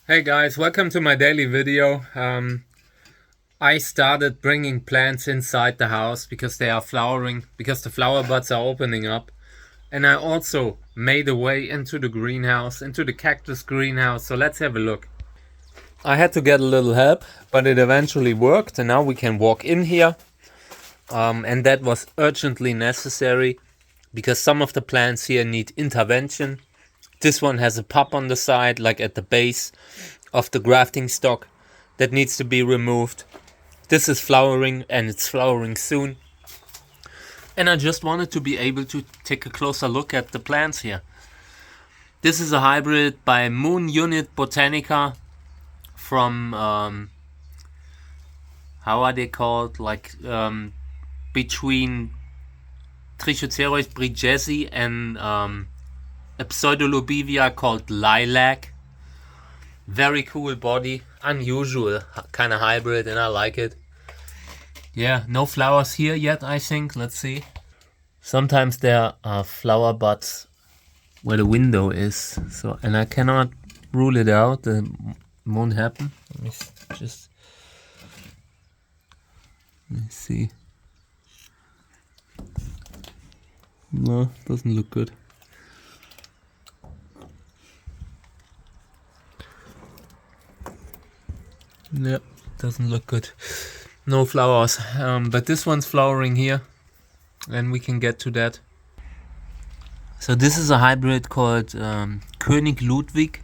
Hey guys, welcome to my daily video. I started bringing plants inside the house because they are flowering, because the flower buds are opening up. And I also made a way into the greenhouse, into the cactus greenhouse. So let's have a look. I had to get a little help, but it eventually worked. And now we can walk in here. And that was urgently necessary because some of the plants here need intervention. This one has a pop on the side, like at the base of the grafting stock, that needs to be removed. This is flowering and it's flowering soon. And I just wanted to be able to take a closer look at the plants here. This is a hybrid by Moon Unit Botanica from, how are they called? Between Trichocereus bridgesi and a pseudolobivia called Lilac. Very cool body, unusual kind of hybrid, and I like it. Yeah, no flowers here yet, I think. Let's see. Sometimes there are flower buds where the window is, so, and I cannot rule it out. It won't happen. Let me see. No, doesn't look good. Yep, doesn't look good. No flowers, but this one's flowering here, and we can get to that. So this is a hybrid called König Ludwig.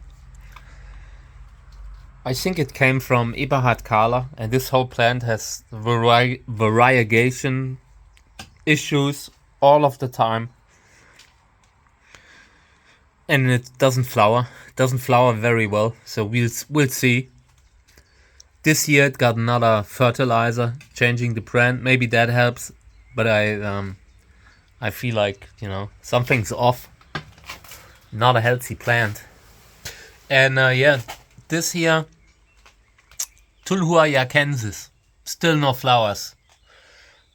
I think it came from Eberhard Kahler, and this whole plant has variegation issues all of the time. And it doesn't flower. It doesn't flower very well, so we'll see. This year it got another fertilizer, changing the brand. Maybe that helps, but I feel like, something's off. Not a healthy plant. And yeah, this here, Tulhua jacensis, still no flowers.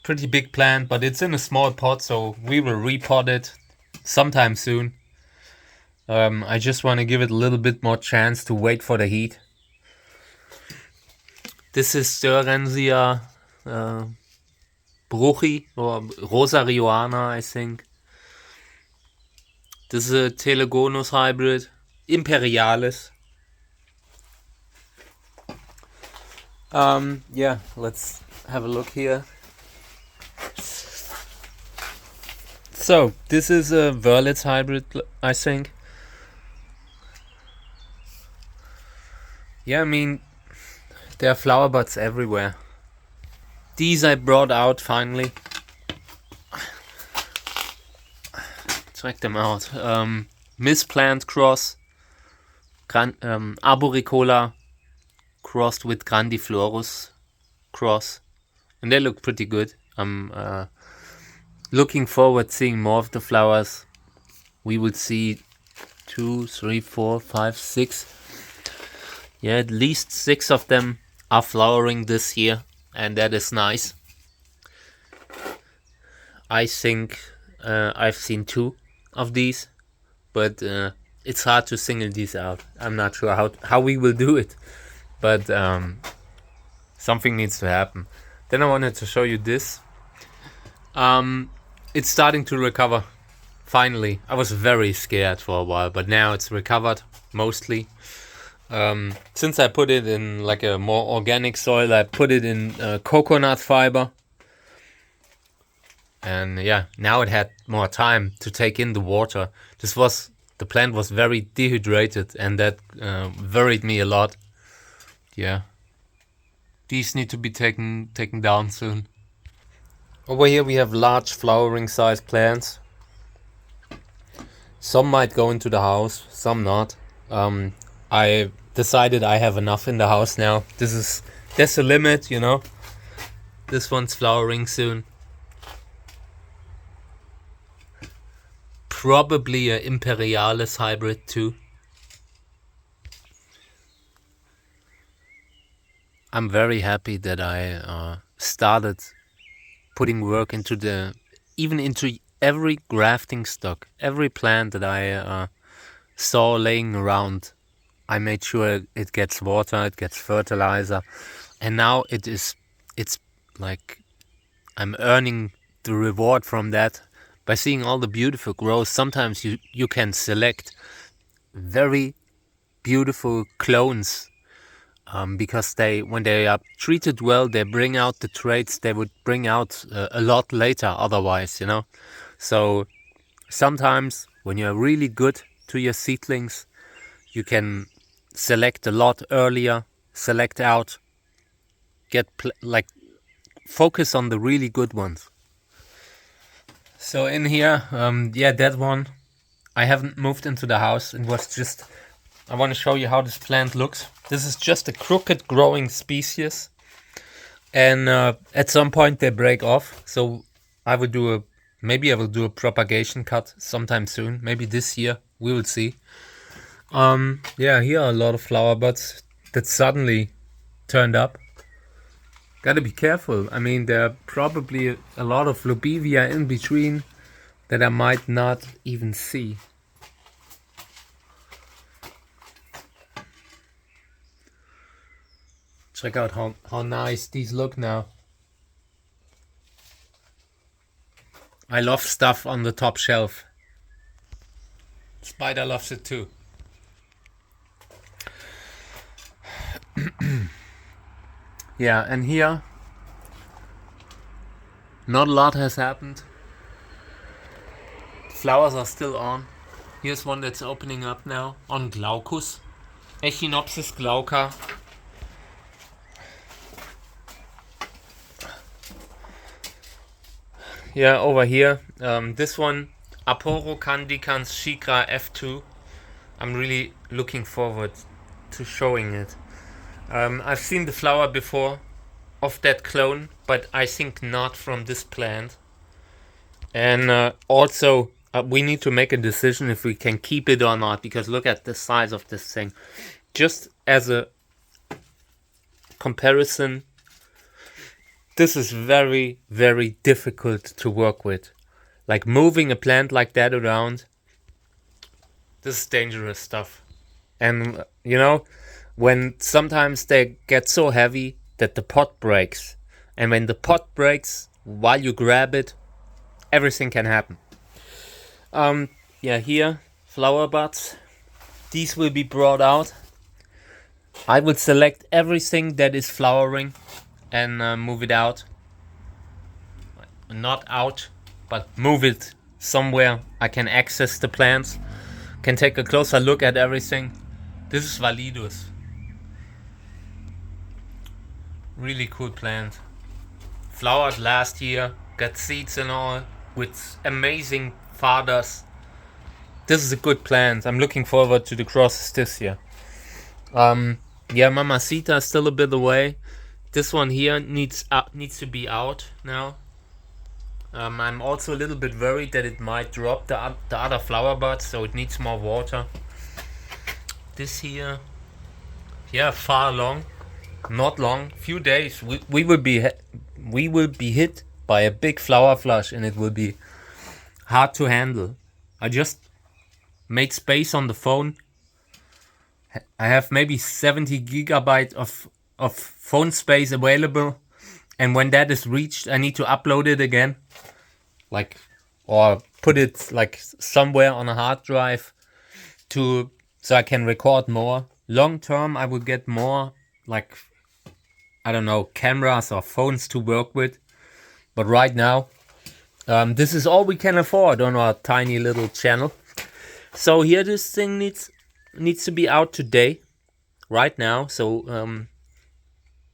Pretty big plant, but it's in a small pot, so we will repot it sometime soon. I just want to give it a little bit more chance to wait for the heat. This is Störensia bruchi, or Rosarioana, I think. This is a Telegonus hybrid, Imperialis. Yeah, let's have a look here. So, this is a Wörlitz hybrid, I think. Yeah, I mean, there are flower buds everywhere. These I brought out finally. Check them out. Misplant cross. Arboricola crossed with Grandiflorus cross. And they look pretty good. I'm looking forward to seeing more of the flowers. We will see 2, 3, 4, 5, 6. Yeah, at least 6 of them are flowering this year, and that is nice. I think I've seen 2 of these, but it's hard to single these out. I'm not sure how we will do it, but something needs to happen. Then I wanted to show you this. It's starting to recover, finally. I was very scared for a while, but now it's recovered, mostly. Since I put it in like a more organic soil, I put it in coconut fiber. And yeah, now it had more time to take in the water. The plant was very dehydrated, and that worried me a lot. Yeah. These need to be taken down soon. Over here we have large flowering size plants. Some might go into the house, some not. I decided I have enough in the house now. There's a limit, This one's flowering soon. Probably a Imperialis hybrid too. I'm very happy that I started putting work into every grafting stock, every plant that I saw laying around. I made sure it gets water, it gets fertilizer, and now it's like I'm earning the reward from that by seeing all the beautiful growth. Sometimes you can select very beautiful clones because when they are treated well, they bring out the traits they would bring out a lot later otherwise, you know. So sometimes when you're really good to your seedlings, you can select a lot earlier, select out, like focus on the really good ones. So in here, yeah, that one, I haven't moved into the house. It was just, I want to show you how this plant looks. This is just a crooked growing species. And at some point they break off. So I will do maybe I will do a propagation cut sometime soon. Maybe this year, we will see. Yeah, here are a lot of flower buds that suddenly turned up. Gotta be careful. I mean, there are probably a lot of lobevia in between that I might not even see. Check out how nice these look now. I love stuff on the top shelf. Spider loves it too. Yeah, and here not a lot has happened. Flowers are still on. Here's one that's opening up now on Glaucus. Echinopsis glauca. Yeah, over here, this one, Aporocandicans shigra F2. I'm really looking forward to showing it. I've seen the flower before of that clone, but I think not from this plant. And also, we need to make a decision if we can keep it or not, because look at the size of this thing. Just as a comparison, this is very, very difficult to work with. Like moving a plant like that around, this is dangerous stuff. And you know, when sometimes they get so heavy that the pot breaks. And when the pot breaks, while you grab it, everything can happen. Yeah, here, flower buds. These will be brought out. I will select everything that is flowering and move it out. Not out, but move it somewhere I can access the plants. Can take a closer look at everything. This is Validus. Really cool plant. Flowered last year, got seeds and all, with amazing fathers. This is a good plant. I'm looking forward to the crosses this year. Yeah, Mamacita is still a bit away. This one here needs to be out now. I'm also a little bit worried that it might drop the other flower buds, so it needs more water. This here, yeah, far along, not long, few days. We will be hit by a big flower flush, and it will be hard to handle. I just made space on the phone. I have maybe 70 gigabytes of phone space available, and when that is reached, I need to upload it again, like, or put it like somewhere on a hard drive so I can record more. Long term, I will get more, like, I don't know, cameras or phones to work with. But right now, this is all we can afford on our tiny little channel. So here, this thing needs to be out today, right now. So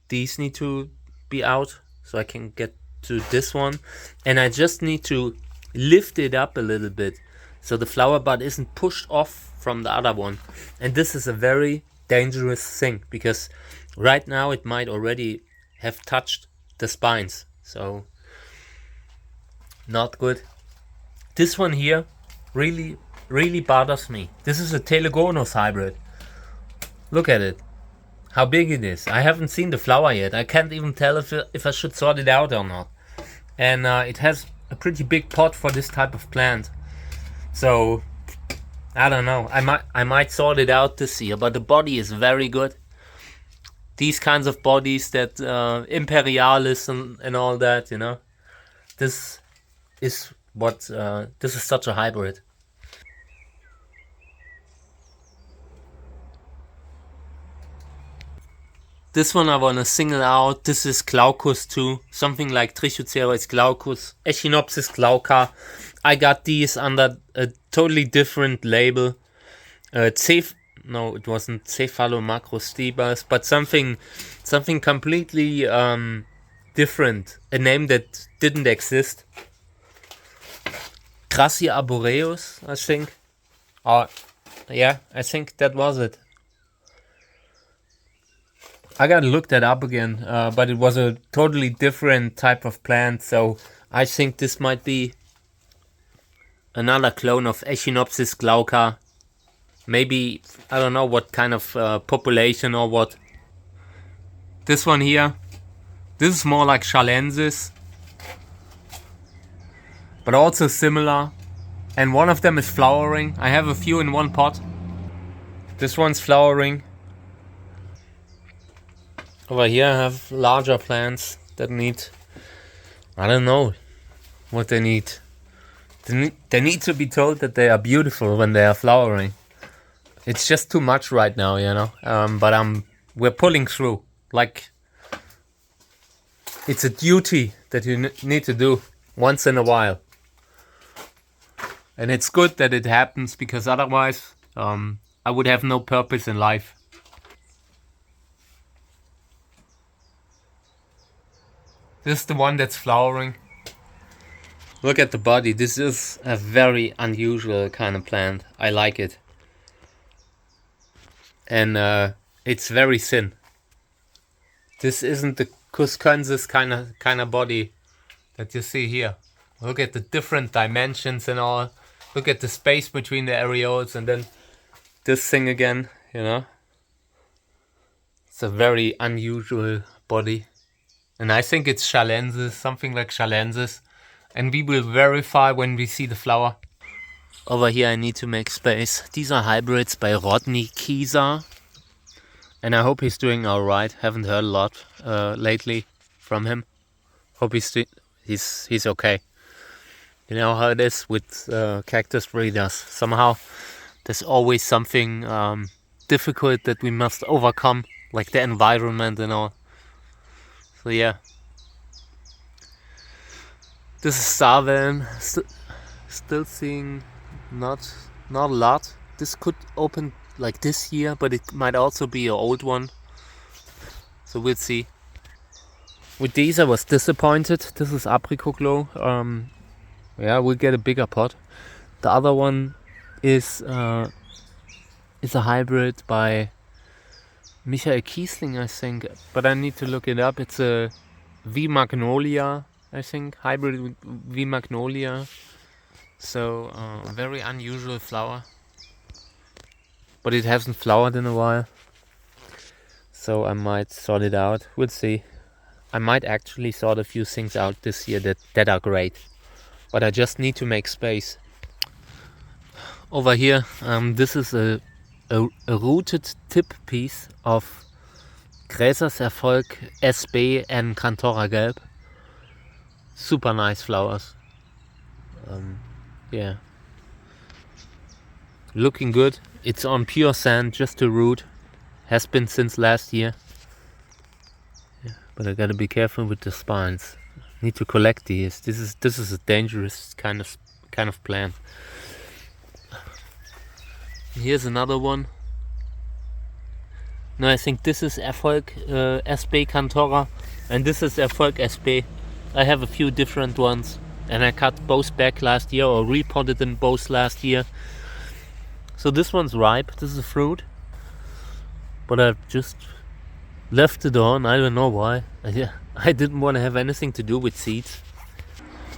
these need to be out so I can get to this one, and I just need to lift it up a little bit so the flower bud isn't pushed off from the other one. And this is a very dangerous thing, because right now it might already have touched the spines, so not good. This one here really bothers me. This is a Telegonus hybrid. Look at it, how big it is. I haven't seen the flower yet. I can't even tell if I should sort it out or not. And it has a pretty big pot for this type of plant. So I don't know. I might sort it out this year, but the body is very good. These kinds of bodies that Imperialis and all that, you know. This is what this is such a hybrid. This one I want to single out. This is Glaucus too. Something like Trichoceres glaucus, Echinopsis glauca. I got these under a totally different label. No, it wasn't Cephalomacrostebas, but something completely different. A name that didn't exist. Crassia arboreus, I think. Yeah, I think that was it. I gotta look that up again, but it was a totally different type of plant, so I think this might be another clone of Echinopsis glauca. Maybe, I don't know what kind of population or what. This one here, this is more like Chalensis, but also similar. And one of them is flowering. I have a few in one pot. This one's flowering. Over here I have larger plants that need, I don't know what they need. They need to be told that they are beautiful when they are flowering. It's just too much right now, you know. But we're pulling through. Like, it's a duty that you need to do once in a while. And it's good that it happens, because otherwise I would have no purpose in life. This is the one that's flowering. Look at the body. This is a very unusual kind of plant. I like it. And it's very thin. This isn't the Cuscensis kind of body that you see here. Look at the different dimensions and all. Look at the space between the areoles, and then this thing again, you know. It's a very unusual body. And I think it's Chalensis, something like Chalensis. And we will verify when we see the flower. Over here I need to make space. These are hybrids by Rodney Kieser. And I hope he's doing alright. Haven't heard a lot lately from him. Hope he's okay. You know how it is with cactus breeders. Somehow there's always something difficult that we must overcome, like the environment and all. So yeah. This is Starvelm. Still seeing not a lot. This could open like this year, but it might also be an old one. So we'll see. With these I was disappointed. This is Apricot Glow. Yeah, we'll get a bigger pot. The other one is a hybrid by Michael Kiesling, I think, but I need to look it up. It's a V Magnolia, I think, hybrid with V Magnolia. So very unusual flower, but it hasn't flowered in a while. So I might sort it out. We'll see. I might actually sort a few things out this year that are great, but I just need to make space. Over here, this is a rooted tip piece of Gräsers Erfolg SB and Cantora Gelb. Super nice flowers. Yeah. Looking good. It's on pure sand, just a root. Has been since last year. Yeah, but I gotta be careful with the spines. Need to collect these. This is a dangerous kind of plant. Here's another one. No, I think this is Erfolg SB Cantora, and this is Erfolg SB. I have a few different ones, and I cut both back last year, or repotted them both last year. So this one's ripe. This is a fruit, but I've just left it on. I don't know why. I didn't want to have anything to do with seeds.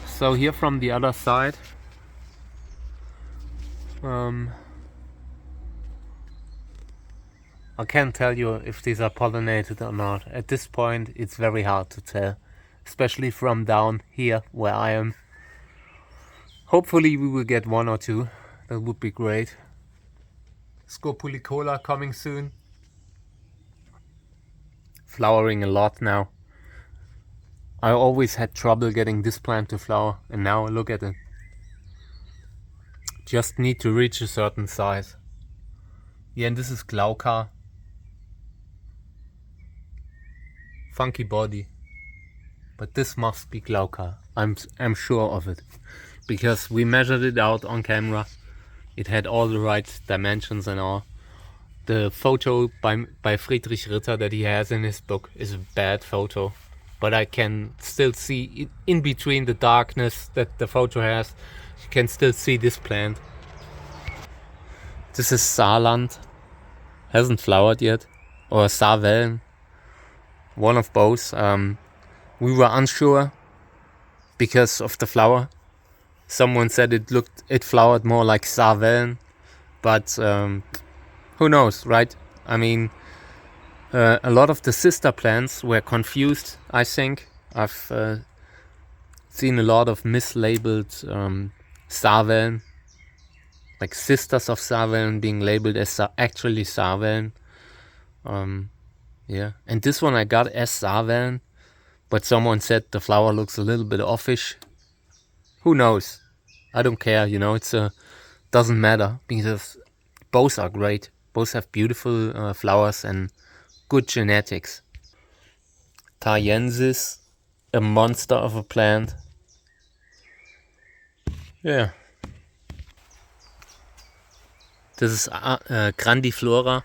So here from the other side, I can't tell you if these are pollinated or not. At this point, it's very hard to tell, especially from down here where I am. Hopefully we will get one or two. That would be great. Scopulicola coming soon. Flowering a lot now. I always had trouble getting this plant to flower, and now look at it. Just need to reach a certain size. Yeah, and this is Glauca. Funky body. But this must be Glauca. I'm sure of it. Because we measured it out on camera. It had all the right dimensions and all. The photo by Friedrich Ritter that he has in his book is a bad photo. But I can still see, in between the darkness that the photo has, you can still see this plant. This is Saarland. Hasn't flowered yet. Or Saarwellen. One of both. We were unsure because of the flower. Someone said it flowered more like Saarwellen, but who knows, right? I mean, a lot of the sister plants were confused, I think. I've seen a lot of mislabeled Saarwellen, like sisters of Saarwellen being labeled as actually Saarwellen. Yeah, and this one I got as Saarwellen, but someone said the flower looks a little bit offish. Who knows? I don't care, you know, doesn't matter because both are great. Both have beautiful flowers and good genetics. Thaiensis, a monster of a plant. Yeah. This is Grandiflora.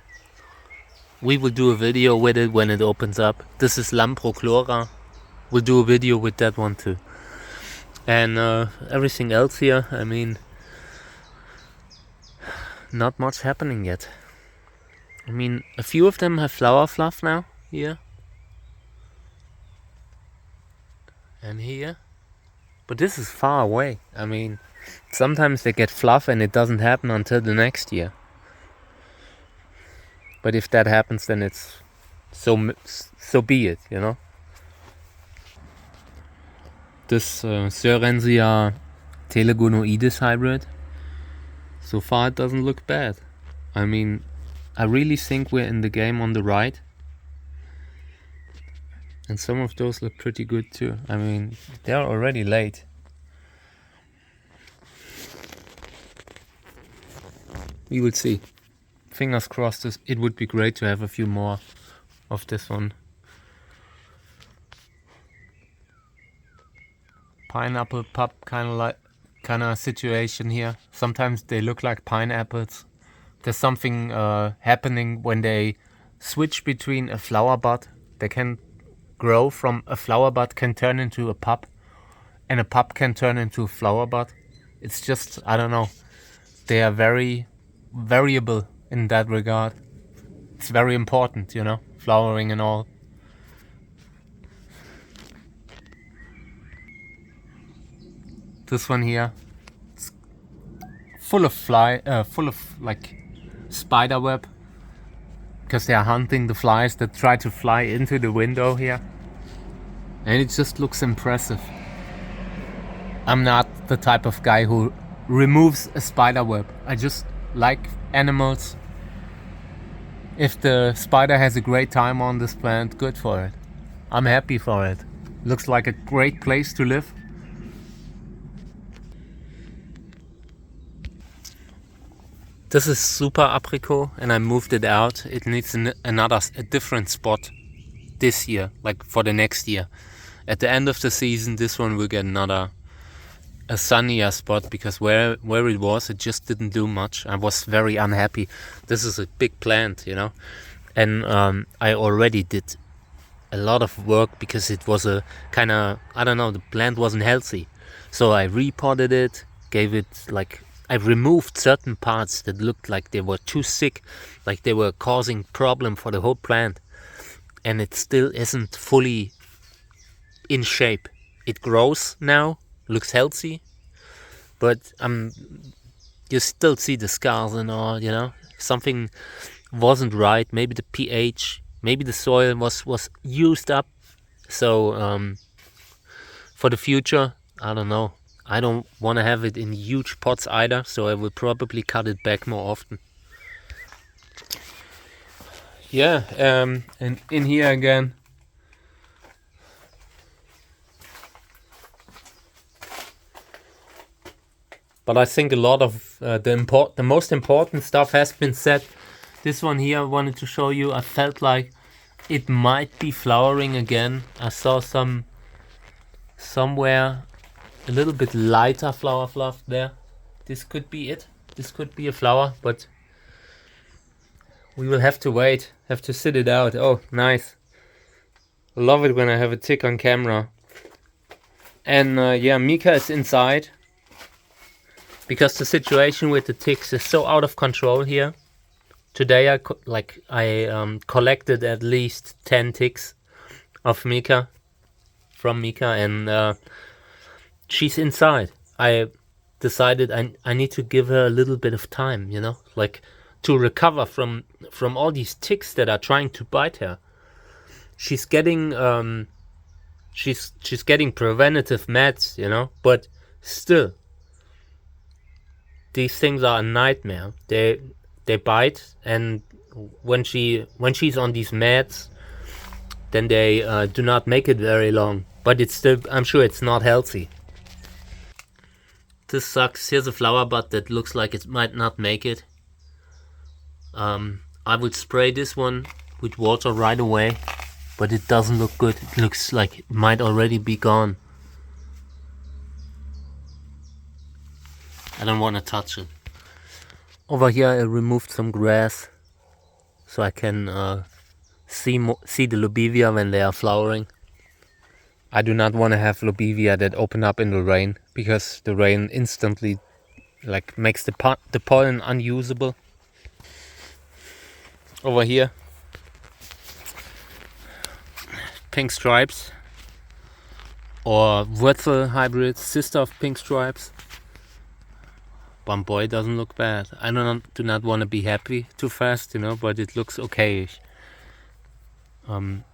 We will do a video with it when it opens up. This is Lamprochlora. We'll do a video with that one too. And everything else here, I mean, not much happening yet. I mean, a few of them have flower fluff now, here. And here. But this is far away. I mean, sometimes they get fluff and it doesn't happen until the next year. But if that happens, then it's so be it, you know. This Sörensia telegonoides hybrid. So far it doesn't look bad. I mean, I really think we're in the game on the right. And some of those look pretty good too. I mean, they're already late. We will see. Fingers crossed, it would be great to have a few more of this one. Pineapple pup kind of situation here. Sometimes they look like pineapples. There's something happening when they switch between a flower bud. They can grow from a flower bud, can turn into a pup, and a pup can turn into a flower bud. It's just, I don't know. They are very variable in that regard. It's very important, you know, flowering and all. This one here, it's full of like spider web, because they are hunting the flies that try to fly into the window here, and it just looks impressive. I'm not the type of guy who removes a spider web. I just like animals. If the spider has a great time on this plant, good for it. I'm happy for it. Looks like a great place to live. This is Super Apricot, and I moved it out. It needs a different spot this year, like for the next year. At the end of the season, this one will get a sunnier spot, because where it was, it just didn't do much. I was very unhappy. This is a big plant, you know, and I already did a lot of work because it was a kind of, I don't know, the plant wasn't healthy. So I repotted it, gave it like, I removed certain parts that looked like they were too sick, like they were causing problem for the whole plant, and it still isn't fully in shape. It grows now, looks healthy, but you still see the scars and all, you know. Something wasn't right. Maybe the pH, maybe the soil was used up. So for the future, I don't know. I don't want to have it in huge pots either, so I will probably cut it back more often. Yeah, and in here again. But I think a lot of the most important stuff has been said. This one here I wanted to show you. I felt like it might be flowering again. I saw somewhere a little bit lighter flower fluff there. This could be it. This could be a flower, but we will have to wait. Have to sit it out. Oh, nice. I love it when I have a tick on camera. And yeah, Mika is inside. Because the situation with the ticks is so out of control here. Today I collected at least 10 ticks of Mika, from Mika, and she's inside. I decided I need to give her a little bit of time, you know, like to recover from all these ticks that are trying to bite her. She's getting she's getting preventative meds, you know, but still these things are a nightmare. They bite, and when she's on these meds, then they do not make it very long. But it's still, I'm sure it's not healthy. This sucks. Here's a flower bud that looks like it might not make it. I would spray this one with water right away, but it doesn't look good. It looks like it might already be gone. I don't want to touch it. Over here I removed some grass so I can see the lobevia when they are flowering. I do not want to have lobevia that open up in the rain, because the rain instantly like makes the pollen unusable. Over here, pink stripes, or Wurzel hybrids, sister of pink stripes. One boy doesn't look bad. I do not want to be happy too fast, you know, but it looks okay-ish.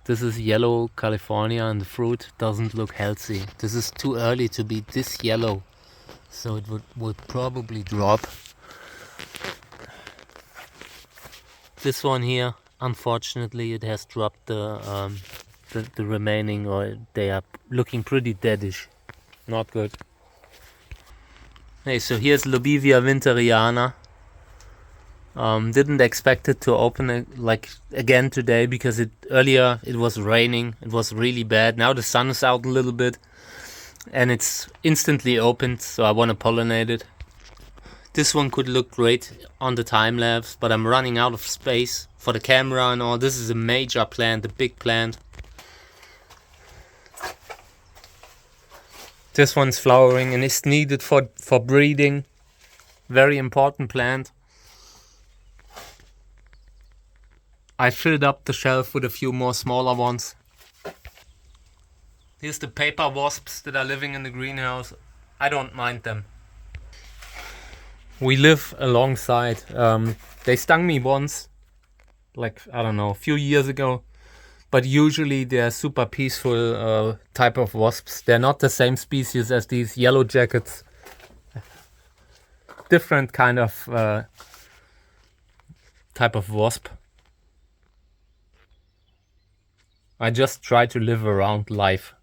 This is yellow California, and the fruit doesn't look healthy. This is too early to be this yellow, so it would probably drop. This one here, unfortunately, it has dropped the remaining, or they are looking pretty deadish. Not good. Hey, so here's Lobevia winteriana. Didn't expect it to open like again today, because earlier it was raining. It was really bad. Now the sun is out a little bit, and it's instantly opened, so I want to pollinate it. This one could look great on the time lapse, but I'm running out of space for the camera and all. This is a major plant, a big plant. This one's flowering and is needed for breeding. Very important plant. I filled up the shelf with a few more smaller ones. Here's the paper wasps that are living in the greenhouse. I don't mind them. We live alongside. They stung me once, like, I don't know, a few years ago. But usually they're super peaceful type of wasps. They're not the same species as these yellow jackets. Different kind of type of wasp. I just try to live around life.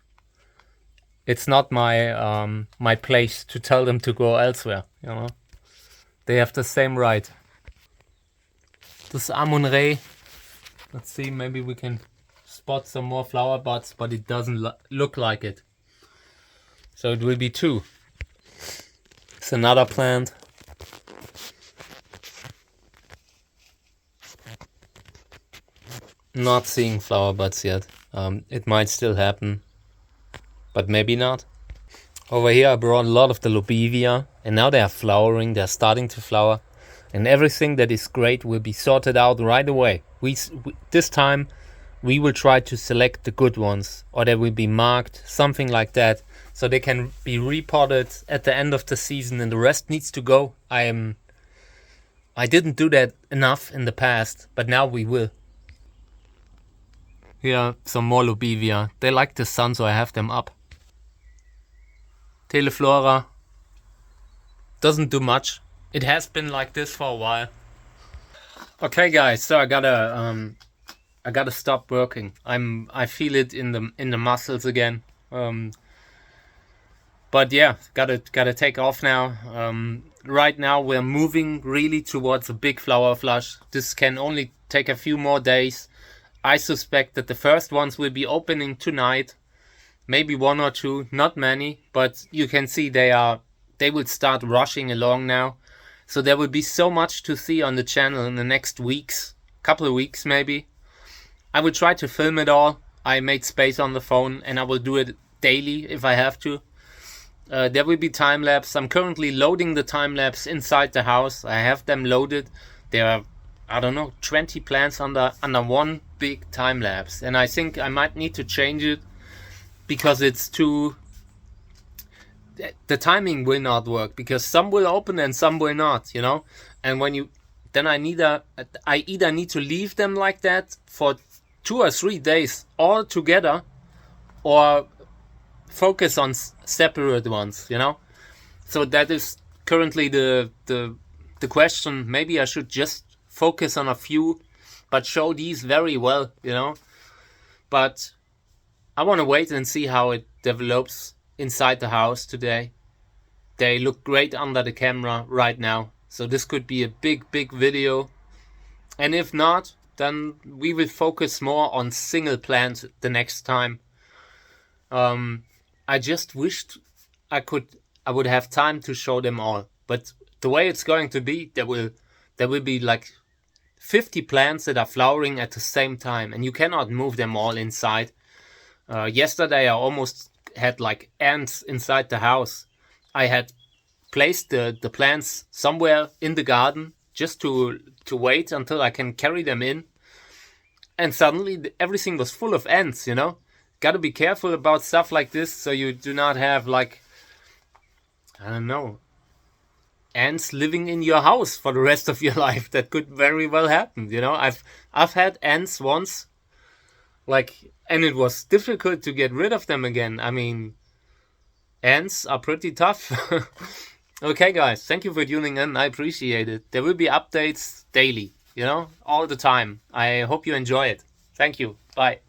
It's not my my place to tell them to go elsewhere, you know. They have the same right. This is Amun-Re. Let's see, maybe we can spot some more flower buds, but it doesn't look like it. So it will be 2. It's another plant. Not seeing flower buds yet. It might still happen, but maybe not. Over here I brought a lot of the lobevia, and now they are flowering. They're starting to flower, and everything that is great will be sorted out right away. This time we will try to select the good ones, or they will be marked, something like that, so they can be repotted at the end of the season, and the rest needs to go. I didn't do that enough in the past, but now we will. Here, some more lobevia. They like the sun, so I have them up. Teleflora doesn't do much. It has been like this for a while. Okay, guys, so I gotta stop working. I feel it in the muscles again. But yeah, gotta take off now. Right now we're moving really towards a big flower flush. This can only take a few more days. I suspect that the first ones will be opening tonight. Maybe one or two, not many, but you can see they will start rushing along now. So there will be so much to see on the channel in the next weeks, couple of weeks maybe. I will try to film it all. I made space on the phone and I will do it daily if I have to. There will be time lapse. I'm currently loading the time lapse inside the house. I have them loaded. There are, I don't know, 20 plants under one big time lapse, and I think I might need to change it because it's too. The timing will not work because some will open and some will not, you know. And when you, then I either need to leave them like that for 2 or 3 days all together, or focus on separate ones, you know. So that is currently the question. Maybe I should just focus on a few, but show these very well, you know. But I want to wait and see how it develops inside the house today. They look great under the camera right now, so this could be a big video. And if not, then we will focus more on single plants the next time. I just wished I would have time to show them all. But the way it's going to be, there will be like 50 plants that are flowering at the same time, and you cannot move them all inside. Yesterday I almost had like ants inside the house. I had placed the plants somewhere in the garden just to wait until I can carry them in. And suddenly everything was full of ants, you know. Gotta be careful about stuff like this so you do not have, like, I don't know, ants living in your house for the rest of your life. That could very well happen, you know. I've had ants once, like, and it was difficult to get rid of them again. I mean, ants are pretty tough. Okay, guys, thank you for tuning in. I appreciate it. There will be updates daily, you know, all the time. I hope you enjoy it. Thank you. Bye.